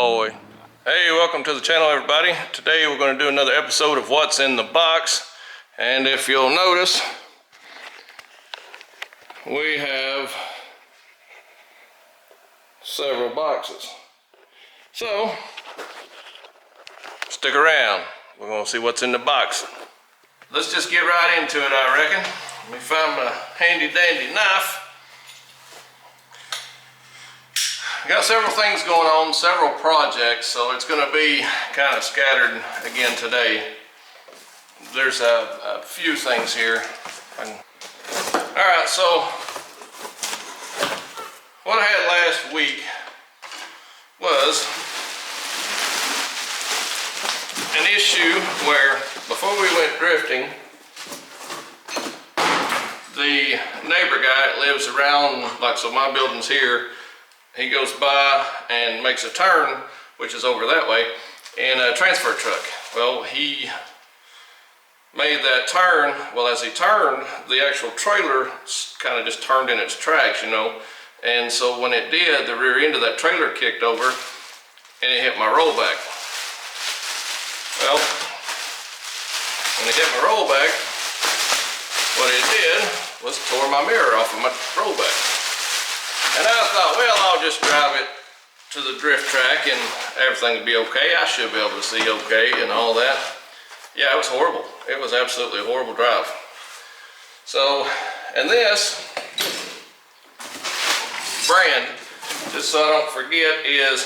boy. Hey, welcome to the channel, everybody. Today we're going to do another episode of What's in the Box. And if you'll notice, we have several boxes. So, stick around. We're going to see what's in the box. Let's just get right into it, I reckon. Let me find my handy dandy knife. I got several things going on, several projects, so it's going to be kind of scattered again today. There's a few things here. Alright, so what I had last week was an issue where before we went drifting, the neighbor guy that lives around, like, so my building's here, he goes by and makes a turn, which is over that way, in a transfer truck. Well, he made that turn. Well, as he turned, the actual trailer kind of just turned in its tracks, you know. And so when it did, the rear end of that trailer kicked over and it hit my rollback. Well, when it hit my rollback, what it did was tore my mirror off of my rollback. And I thought, well, I'll just drive it to the drift track and everything will be okay. I should be able to see okay and all that. Yeah, it was horrible. It was absolutely a horrible drive. So, and this brand, just so I don't forget, is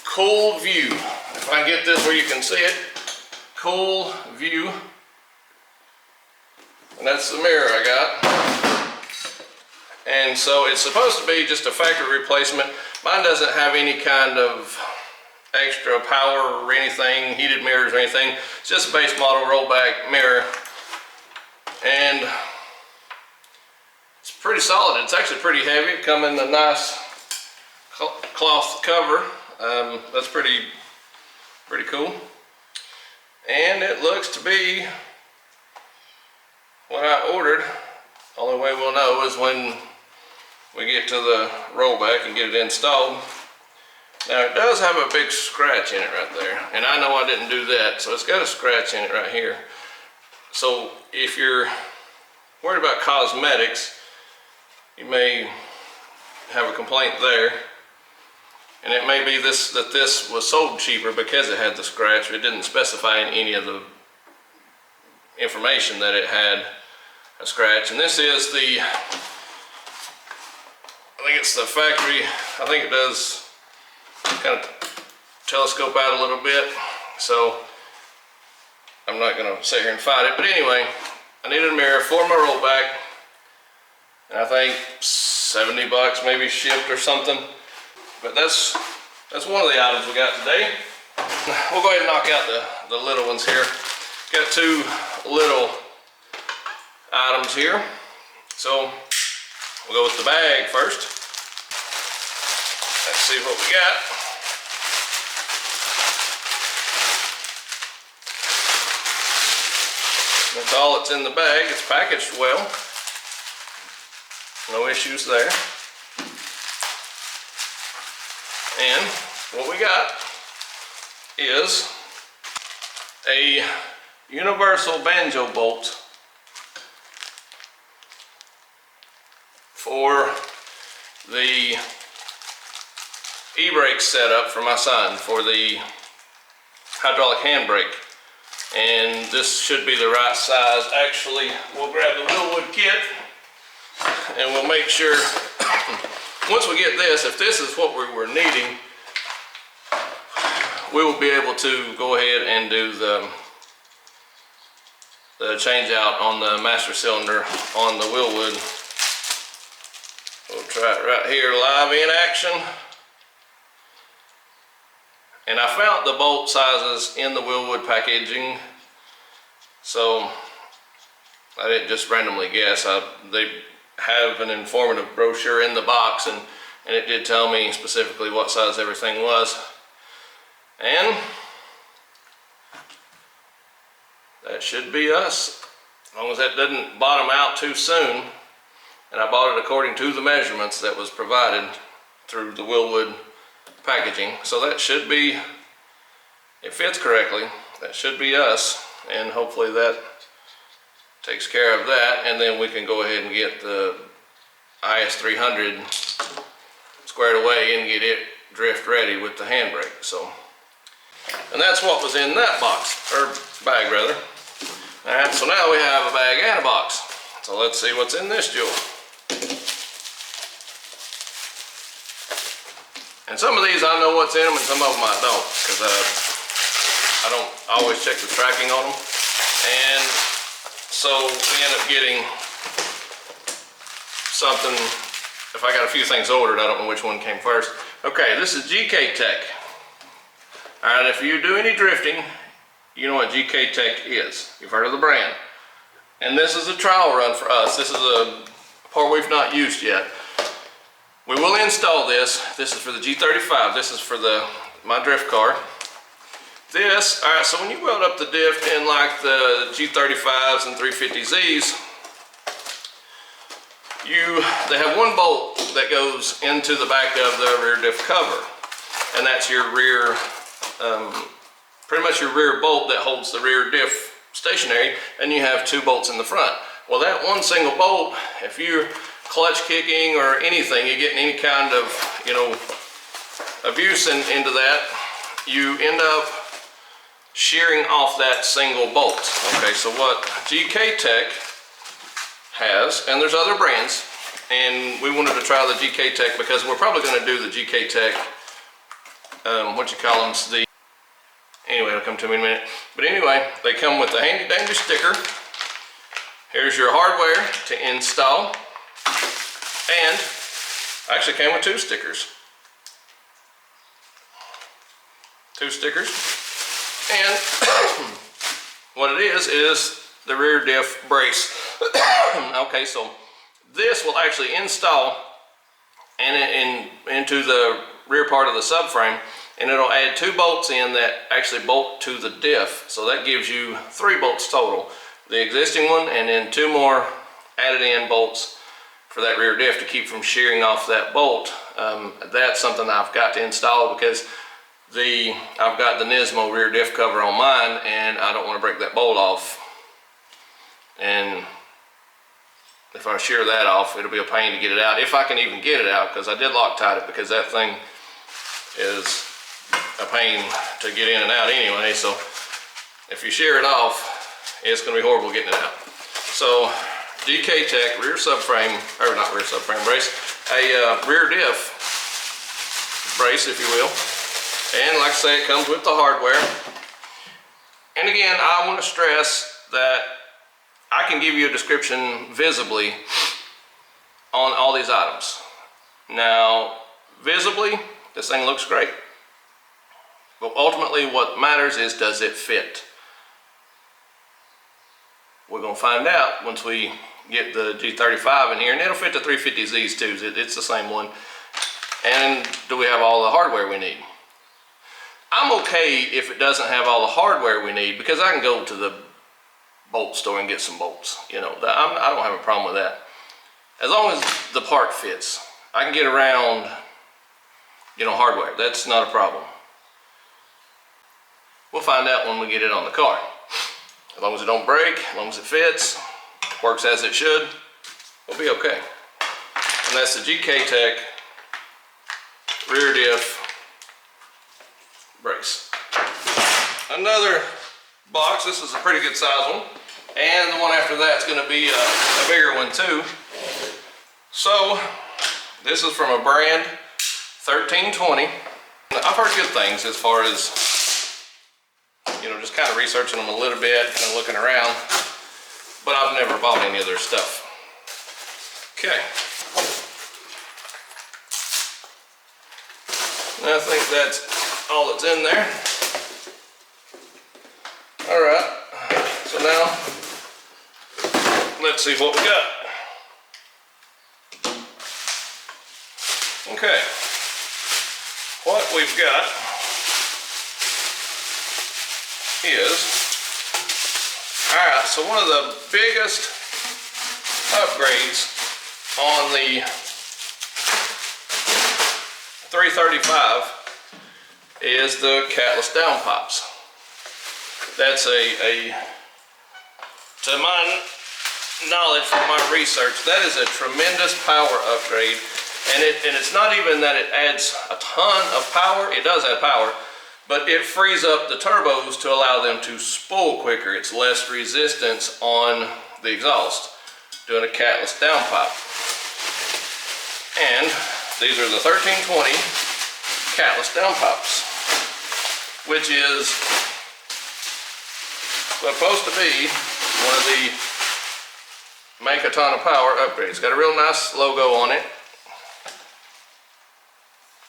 Cool View. If I can get this where you can see it, Cool View. And that's the mirror I got. And so it's supposed to be just a factory replacement. Mine doesn't have any kind of extra power or anything, heated mirrors or anything. It's just a base model rollback mirror. And it's pretty solid. It's actually pretty heavy. It comes in a nice cloth cover. That's pretty cool. And it looks to be what I ordered. The only way we'll know is when we get to the rollback and get it installed. Now it does have a big scratch in it right there, and I know I didn't do that, so it's got a scratch in it right here. So if you're worried about cosmetics, you may have a complaint there, and it may be that this was sold cheaper because it had the scratch. It didn't specify in any of the information that it had a scratch. And this is the, I think it's the factory. I think it does kind of telescope out a little bit, so I'm not gonna sit here and fight it. But anyway, I needed a mirror for my rollback, and I think 70 bucks maybe shipped or something. But that's one of the items we got today. We'll go ahead and knock out the little ones here. Got two little items here. So we'll go with the bag first. Let's see what we got. That's all that's in the bag. It's packaged well. No issues there. And what we got is a universal banjo bolt for the e-brake setup for my son, for the hydraulic handbrake. And this should be the right size. Actually, we'll grab the Willwood kit and we'll make sure once we get this, if this is what we were needing, we will be able to go ahead and do the change out on the master cylinder on the Willwood. We'll try it right here live in action. And I found the bolt sizes in the Willwood packaging, so I didn't just randomly guess. They have an informative brochure in the box, and it did tell me specifically what size everything was. And that should be us, as long as that doesn't bottom out too soon. And I bought it according to the measurements that was provided through the Willwood packaging. So that should be, it fits correctly. That should be us, and hopefully that takes care of that. And then we can go ahead and get the IS300 squared away and get it drift ready with the handbrake. So, and that's what was in that box, or bag rather. All right, so now we have a bag and a box. So let's see what's in this jewel. And some of these I know what's in them, and some of them I don't, because I don't always check the tracking on them. And so we end up getting something. If I got a few things ordered, I don't know which one came first. Okay, this is GK Tech. All right, if you do any drifting, you know what GK Tech is. You've heard of the brand. And this is a trial run for us. This is a part we've not used yet. We will install this. This is for the G35. This is for my drift car. This, all right, so when you weld up the diff in like the G35s and 350Zs, they have one bolt that goes into the back of the rear diff cover. And that's your rear, pretty much your rear bolt that holds the rear diff stationary, and you have two bolts in the front. Well, that one single bolt, if you're clutch kicking or anything, you're getting any kind of, you know, abuse into that, you end up shearing off that single bolt. Okay, so what GK Tech has, and there's other brands, and we wanted to try the GK Tech because we're probably going to do the GK Tech, what you call them, anyway, it'll come to me in a minute. But anyway, they come with a handy dandy sticker. Here's your hardware to install. And actually came with two stickers. Two stickers. And what it is the rear diff brace. Okay, so this will actually install into the rear part of the subframe, and it'll add two bolts in that actually bolt to the diff. So that gives you 3 bolts total. The existing one, and then 2 more added in bolts for that rear diff to keep from shearing off that bolt. That's something I've got to install because I've got the Nismo rear diff cover on mine, and I don't want to break that bolt off. And if I shear that off, it'll be a pain to get it out, if I can even get it out, because I did Loctite it, because that thing is a pain to get in and out anyway. So if you shear it off, it's going to be horrible getting it out. So GK Tech rear subframe, or not rear subframe brace, a rear diff brace, if you will. And like I say, it comes with the hardware. And again, I want to stress that I can give you a description visibly on all these items. Now, visibly, this thing looks great. But ultimately, what matters is, does it fit? We're going to find out once we get the G35 in here, and it'll fit the 350Zs too. It's the same one. And do we have all the hardware we need? I'm okay if it doesn't have all the hardware we need, because I can go to the bolt store and get some bolts. You know, I don't have a problem with that. As long as the part fits, I can get around, you know, hardware. That's not a problem. We'll find out when we get it on the car. As long as it don't break, as long as it fits, works as it should, we'll be okay. And that's the GK Tech rear diff brace. Another box, this is a pretty good size one, and the one after that's going to be a bigger one too. So this is from a brand 1320. I've heard good things as far as, you know, just kind of researching them a little bit and looking around, but I've never bought any of their stuff. Okay. And I think that's all that's in there. All right, so now let's see what we got. Okay, what we've got is, all right, so one of the biggest upgrades on the 335 is the catless downpipes. That's to my knowledge from my research, that is a tremendous power upgrade. And it's not even that it adds a ton of power. It does add power, but it frees up the turbos to allow them to spool quicker. It's less resistance on the exhaust doing a catless downpipe. And these are the 1320 catless downpipes, which is supposed to be one of the make a ton of power upgrades. Got a real nice logo on it.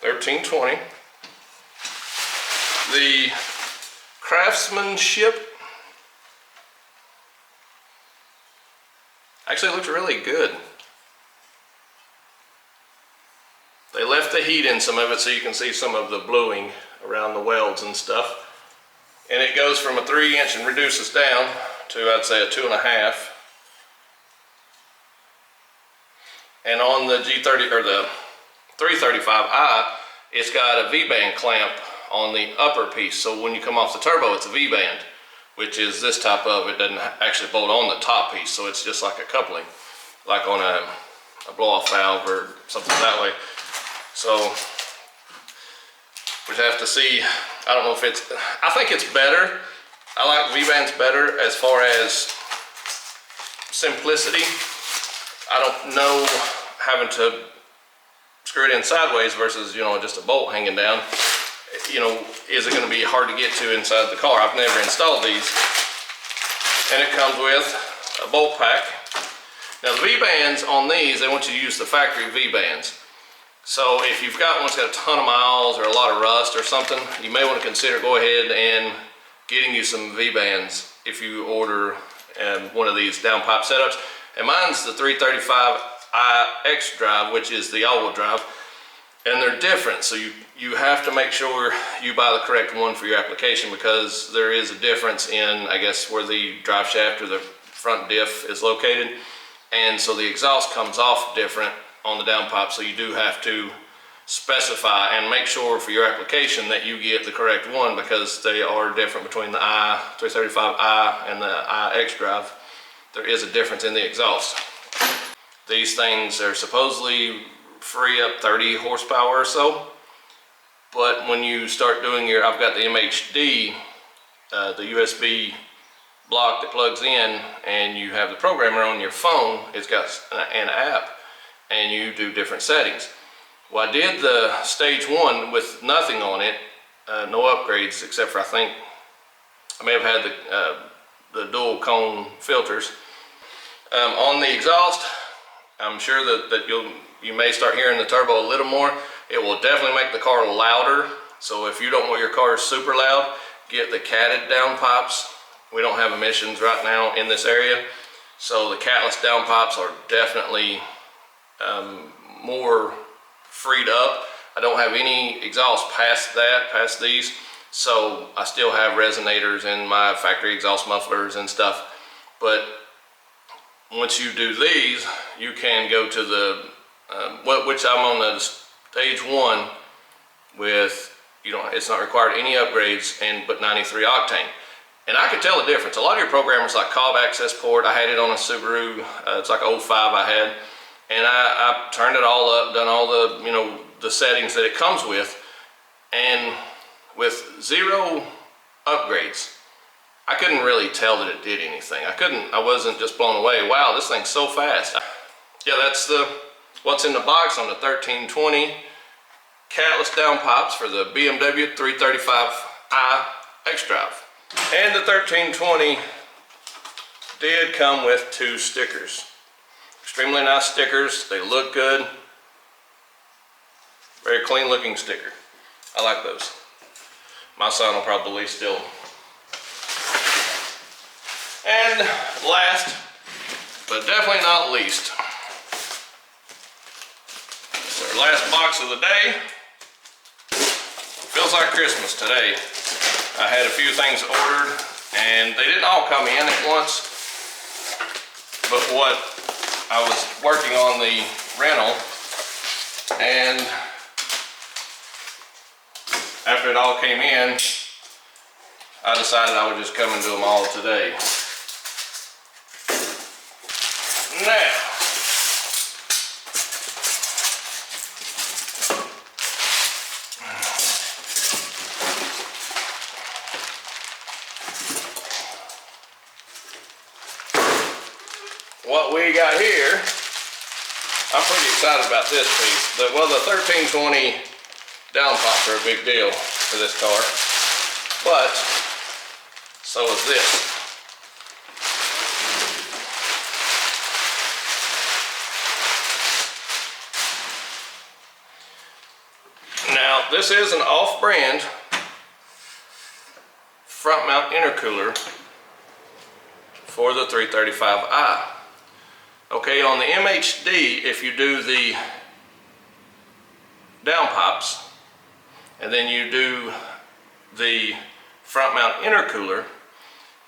1320. The craftsmanship actually looks really good. They left the heat in some of it so you can see some of the bluing around the welds and stuff. And it goes from a 3-inch and reduces down to, I'd say, a 2.5. And on the G30 or the 335i, it's got a V-band clamp on the upper piece. So when you come off the turbo, it's a V-band, which is this type of, it doesn't actually bolt on the top piece. So it's just like a coupling, like on a blow-off valve or something that way. So we have to see. I don't know if it's, I think it's better. I like V-bands better as far as simplicity. I don't know having to screw it in sideways versus, you know, just a bolt hanging down. You know, is it going to be hard to get to inside the car? I've never installed these. And it comes with a bolt pack. Now the V-bands on these, they want you to use the factory V-bands. So if you've got one that's got a ton of miles or a lot of rust or something, you may want to consider go ahead and getting you some V-bands if you order one of these downpipe setups. And mine's the 335i X drive, which is the all-wheel drive, and they're different. So you have to make sure you buy the correct one for your application, because there is a difference in, I guess, where the drive shaft or the front diff is located. And so the exhaust comes off different on the downpipe, so you do have to specify and make sure for your application that you get the correct one, because they are different between the 335i and the iX drive. There is a difference in the exhaust. These things are supposedly free up 30 horsepower or so, but when you start doing your, I've got the MHD, the USB block that plugs in, and you have the programmer on your phone. It's got an app, and you do different settings. Well, I did the stage 1 with nothing on it, no upgrades, except for, I think I may have had the dual cone filters. On the exhaust, I'm sure that you may start hearing the turbo a little more. It will definitely make the car louder. So if you don't want your car super loud, get the catted downpipes. We don't have emissions right now in this area, so the catless downpipes are definitely more freed up. I don't have any exhaust past these, so I still have resonators in my factory exhaust mufflers and stuff. But once you do these, you can go to the which I'm on the stage 1 with, you know, it's not required any upgrades, but 93 octane. And I could tell the difference. A lot of your programmers, like Cobb Access Port, I had it on a Subaru, it's like an 05 I had, and I turned it all up, done all the, you know, the settings that it comes with, and with 0 upgrades, I couldn't really tell that it did anything. I wasn't just blown away. Wow, this thing's so fast. Yeah, that's what's in the box on the 1320 catless downpipes for the BMW 335i X drive. And the 1320 did come with 2 stickers. Extremely nice stickers. They look good. Very clean looking sticker. I like those. My son will probably still. And last, but definitely not least, it's our last box of the day. Feels like Christmas today. I had a few things ordered, and they didn't all come in at once, but what I was working on the rental, and after it all came in, I decided I would just come and do them all today. Now, what we got here, I'm pretty excited about this piece. The 1320 down pops are a big deal for this car, but so is this. Now, this is an off-brand front mount intercooler for the 335i. Okay, on the MHD, if you do the down pops and then you do the front mount intercooler,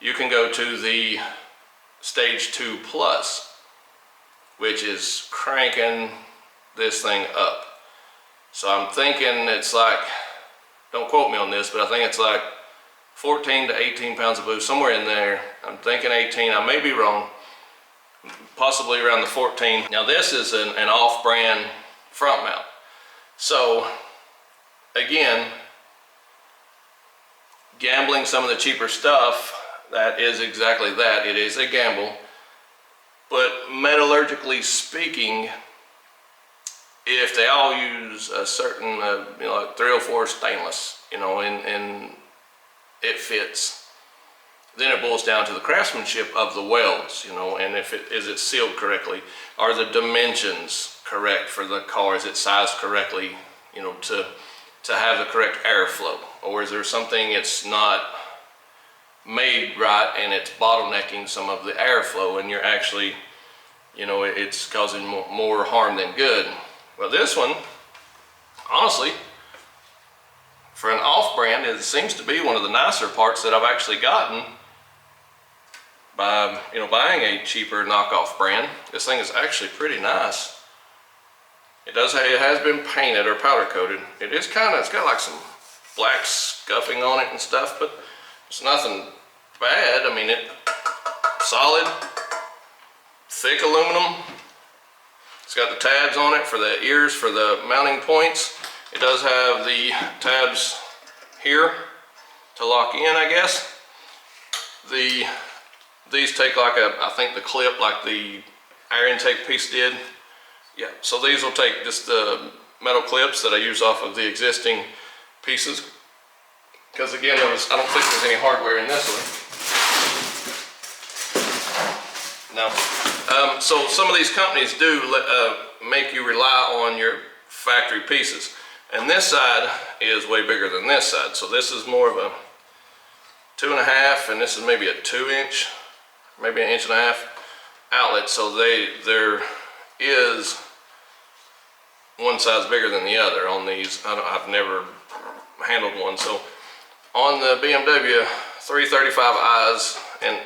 you can go to the stage 2 plus, which is cranking this thing up. So I'm thinking it's like, don't quote me on this, but I think it's like 14 to 18 pounds of boost, somewhere in there. I'm thinking 18, I may be wrong, possibly around the 14. Now this is an off-brand front mount. So again, gambling some of the cheaper stuff, that is exactly that. It is a gamble. But metallurgically speaking, if they all use a certain, like 304 stainless, and it fits, then it boils down to the craftsmanship of the welds, and if is it sealed correctly? Are the dimensions correct for the car? Is it sized correctly, to have the correct airflow? Or is there something it's not made right and it's bottlenecking some of the airflow and you're actually, it's causing more harm than good? Well, this one, honestly, for an off-brand, it seems to be one of the nicer parts that I've actually gotten by, buying a cheaper knockoff brand. This thing is actually pretty nice. It has been painted or powder coated. It's got like some black scuffing on it and stuff, but it's nothing bad. I mean, solid, thick aluminum. It's got the tabs on it for the ears, for the mounting points. It does have the tabs here to lock in, I guess. These take like I think the clip like the air intake piece did. Yeah, so these will take just the metal clips that I use off of the existing pieces. Because again, I don't think there's any hardware in this one. No. So some of these companies do make you rely on your factory pieces. And this side is way bigger than this side. So this is more of a 2.5, and this is maybe a 2-inch, maybe 1.5 inch outlet. So there is one size bigger than the other on these. I've never handled one. So on the BMW 335i's and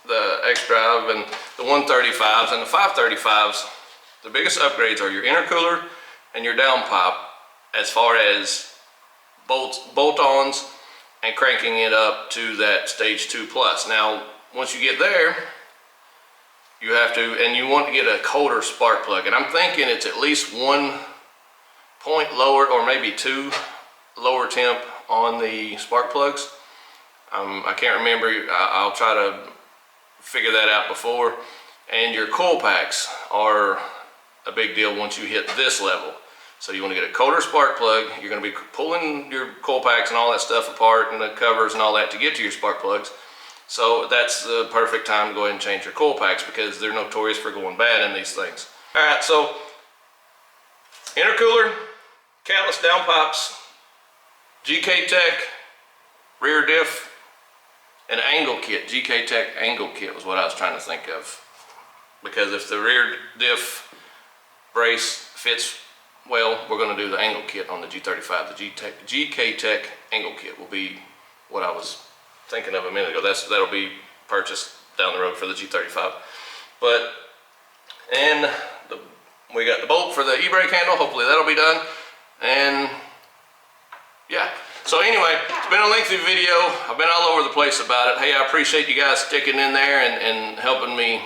the X-Drive and the 135s and the 535s, the biggest upgrades are your intercooler and your downpipe, as far as bolt-ons and cranking it up to that stage 2 plus. Now, once you get there, you have to, and you want to get a colder spark plug. And I'm thinking it's at least 1 point lower, or maybe 2 lower temp on the spark plugs. I can't remember. I'll try to figure that out before. And your coil packs are a big deal once you hit this level. So you want to get a colder spark plug. You're going to be pulling your coil packs and all that stuff apart and the covers and all that to get to your spark plugs. So that's the perfect time to go ahead and change your coil packs, because they're notorious for going bad in these things. All right, so intercooler, catless downpipes, GK Tech rear diff, and angle kit. GK Tech angle kit was what I was trying to think of, because if the rear diff brace fits well, we're going to do the angle kit on the G35. The GK Tech angle kit will be what I was thinking of a minute ago. That'll be purchased down the road for the G35. And we got the bolt for the e-brake handle. Hopefully that'll be done. And yeah, So anyway, it's been a lengthy video. I've been all over the place about it. Hey, I appreciate you guys sticking in there and helping me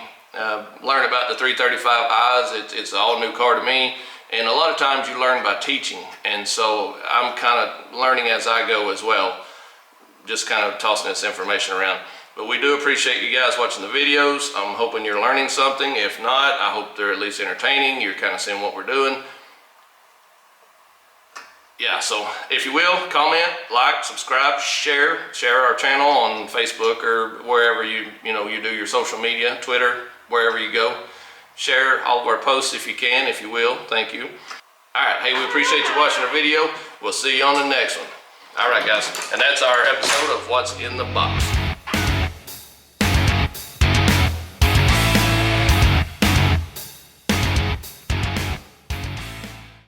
learn about the 335Is. It's an all new car to me. And a lot of times you learn by teaching. And so I'm kind of learning as I go as well. Just kind of tossing this information around. But we do appreciate you guys watching the videos. I'm hoping you're learning something. If not, I hope they're at least entertaining. You're kind of seeing what we're doing. Yeah, so if you will, comment, like, subscribe, share our channel on Facebook or wherever you do your social media, Twitter, wherever you go. Share all of our posts if you can, if you will. Thank you. All right, hey, we appreciate you watching our video. We'll see you on the next one. All right, guys, and that's our episode of What's in the Box.